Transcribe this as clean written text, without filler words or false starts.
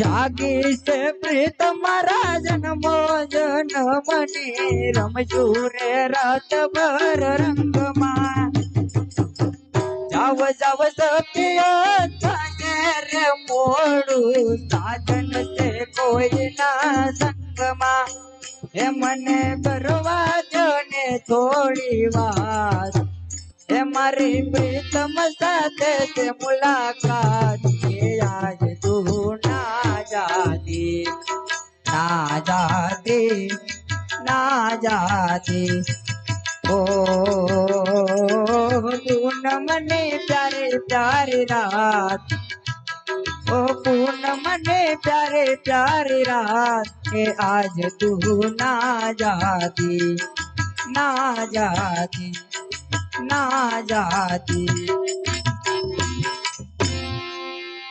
जागी से प्रीत मारा जन्मो जन्मने रमजू रे रात भर रंग मा जाव जाव सपियो थाके रे मोड़ू साजन से कोई ना संग मा हे मने करवा दो ने थोड़ी बात हे मारी प्रीतम साथे से मुलाकात के आज तू ना जाती ना जाती ना जाती ओ पूनम ने प्यारे प्यारी रात ओ पूनम ने प्यारे प्यारी रात के आज तू ना जाती ना जाती ना जाती।